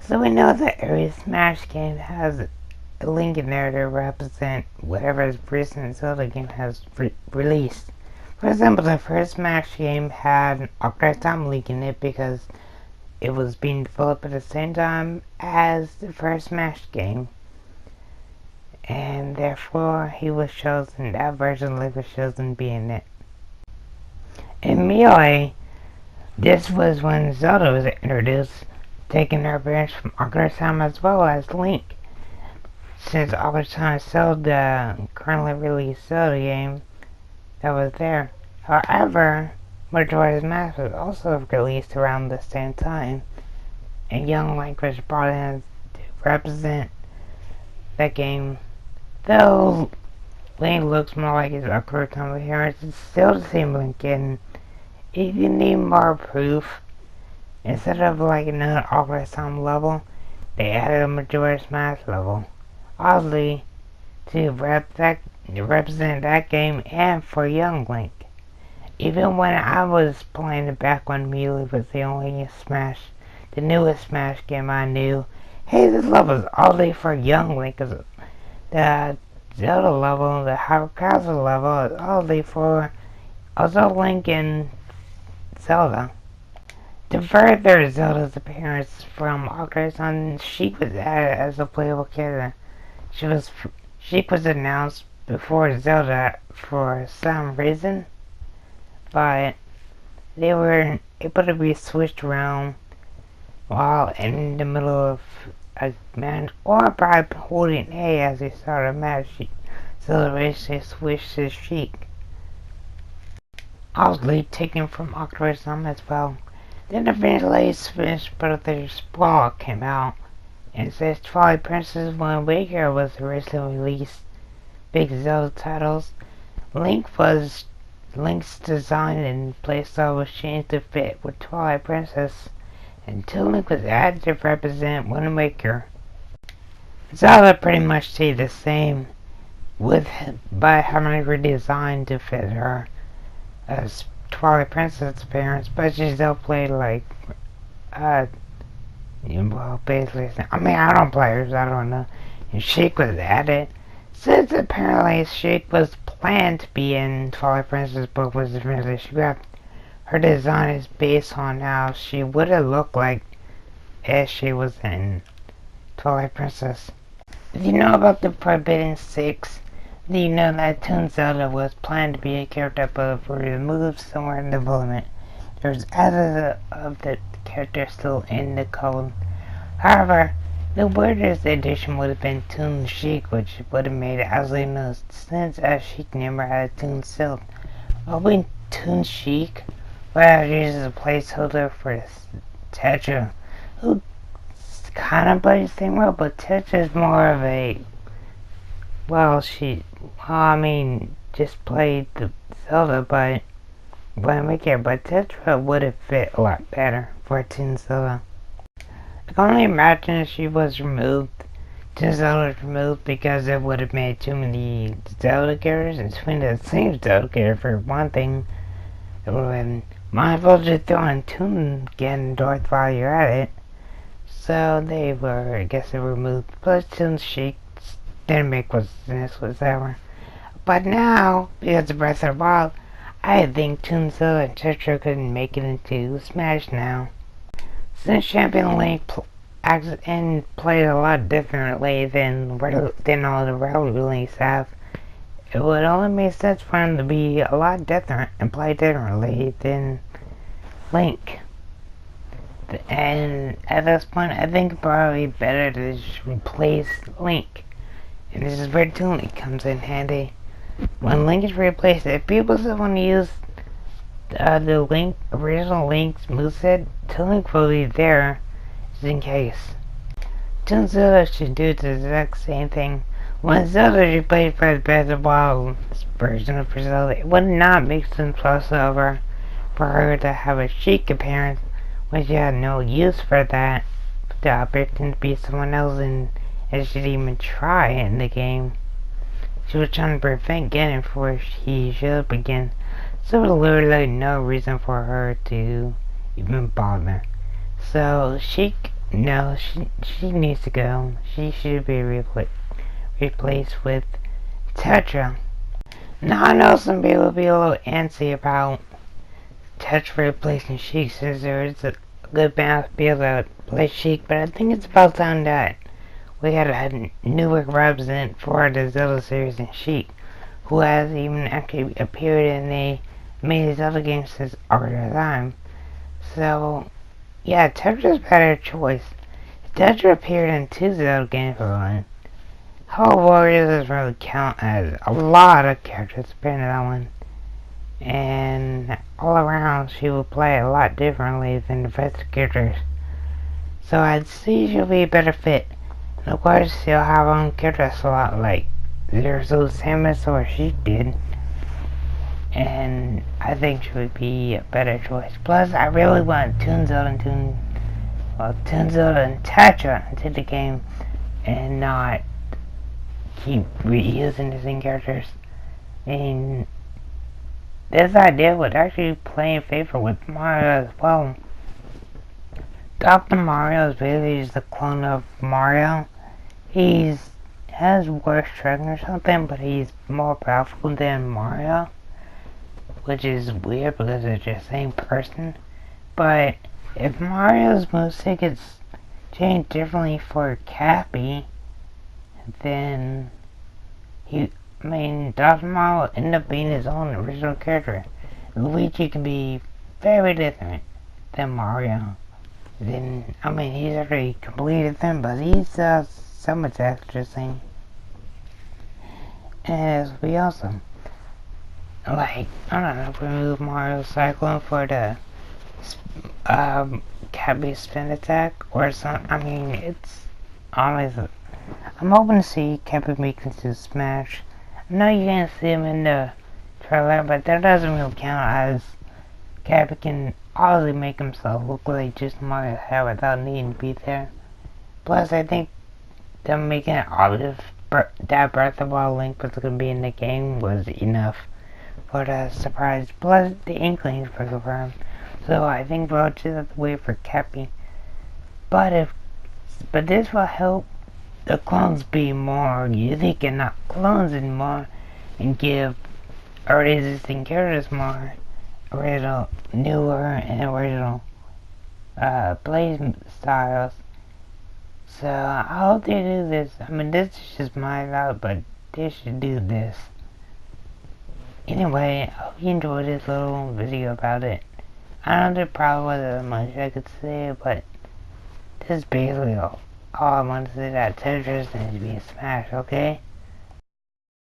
So we know that every Smash game has a link in there to represent whatever recent Zelda game has released. For example, the first Smash game had an Ocarina of Time link in it because it was being developed at the same time as the first Smash game. And therefore, he was chosen, that version of Link was chosen to be in it. In Melee, this was when Zelda was introduced, taking her appearance from Ocarina of Time as well as Link. Since Ocarina of Time is still the currently released Zelda game that was there. However, Majora's Mask was also released around the same time, and young Link was brought in to represent that game. Though Link looks more like his Ocarina of Time appearance, it's still the same Link, and if you need more proof, instead of like another Ocarina of Time level, they added a Majora's Mask level. Oddly, to represent that game and for young Link. Even when I was playing it back when Melee was the newest Smash game I knew, hey, this level is oddly for young Link, because the Zelda level, the Hyrule Castle level, is oddly for also Link and Zelda. To further Zelda's appearance from Ocarina of Time, Sheik was added as a playable character. Sheik was announced before Zelda for some reason, but they were able to be switched around while in the middle of a match, or by holding A as they started a match. Zelda basically switched to Sheik. Oddly taken from Ocarina of Time as well. Then eventually Smash Brothers Brawl came out, and says Twilight Princess Wind Waker was originally released. Big Zelda titles. Link's design and playstyle was changed to fit with Twilight Princess, until Link was added to represent Wind Waker. Zelda pretty much stayed the same, by having redesigned to fit her as Twilight Princess appearance, but she still played like well, basically, I don't play her, so I don't know. And Sheik was added. Since apparently Sheik was planned to be in Twilight Princess, but was eventually scrapped. Her design is based on how she would have looked like as she was in Twilight Princess. If you know about the Forbidden Six, then you know that Toon Zelda was planned to be a character but was removed somewhere in development. There's others of the character still in the code. However, the weirdest addition would have been Toon Sheik, which would have made it absolutely no sense as Sheik never had a Toon Silk. Opening Toon Sheik would have used as a placeholder for Tetra, who kind of plays the same role, but Tetra is more of a, just played the Zelda, but Tetra would have fit a lot better for Toon Zelda. I can only imagine if she was removed, Toon Zelda was removed, because it would have made too many Zelda characters, and between the same Zelda character for one thing, it would have been, might as well just throw in Toon again, Dorth, while you're at it. So they were, I guess, removed. Plus Toon Sheik didn't make much sense whatsoever. But now, because of Breath of the Wild, I think Toon Zelda and Tetra couldn't make it into Smash now. Since Champion Link played a lot differently than all the regular Links have, it would only make sense for him to be a lot different and play differently than Link. And at this point, I think it's probably better to just replace Link. And this is where Toon Link comes in handy. When Link is replaced, if people still want to use the original Link's moveset, Toon Link will be there, just in case. Toon Zelda should do the exact same thing. When Zelda is replaced by the Breath of the Wild version of Zelda, it would not make sense whatsoever for her to have a Sheik appearance when she had no use for that, to pretend to be someone else, and she didn't even try in the game. She was trying to prevent Ganon before he should up again, so there was literally no reason for her to even bother. So Sheik No, she needs to go. She should be replaced with Tetra. Now I know some people will be a little antsy about Tetra replacing Sheik, since there is a good amount of people that play Sheik, but I think it's about time that we had a newer representative for the Zelda series in Sheik, who has even actually appeared in the main Zelda games since Ocarina of Time. So, yeah, Tetra's a better choice. Tetra appeared in 2 Zelda games for one. Hyrule Warriors doesn't really count as a lot of characters appearing in that one. And all around, she will play a lot differently than the rest of the characters. So I'd say she'll be a better fit. And of course, she'll have her own character slot like Samus or Sheik did. And I think she would be a better choice. Plus, I really want Toon Zelda and Tetra into the game and not keep reusing the same characters. And this idea would actually play in favor with Mario as well. Dr. Mario is basically just a clone of Mario. He has worse strength or something, but he's more powerful than Mario, which is weird because they're just the same person. But if Mario's moveset gets changed differently for Cappy, then Dr. Mario will end up being his own original character. Luigi can be very different than Mario. He's already completely different, but he's so much extra thing. And it'll be awesome. Like, I don't know, remove Mario's Cyclone for the Cappy spin attack or something. It's always. I'm hoping to see Cappy make it to Smash. I know you can't see him in the trailer, but that doesn't really count, as Cappy can honestly make himself look like just Mario's hair without needing to be there. Plus, I think them making it obvious that Breath of the Wild Link was going to be in the game was enough for the surprise. Plus, the Inklings were confirmed. So I think we'll just have to wait for Cappy. But this will help the clones be more unique and not clones anymore, and give already existing characters more original, newer, and original play styles. So I hope they do this. This is just my route, but they should do this. Anyway, I hope you enjoyed this little video about it. I know there probably wasn't much I could say, but this is basically all I want to say, that Tetris needs to be smashed, okay?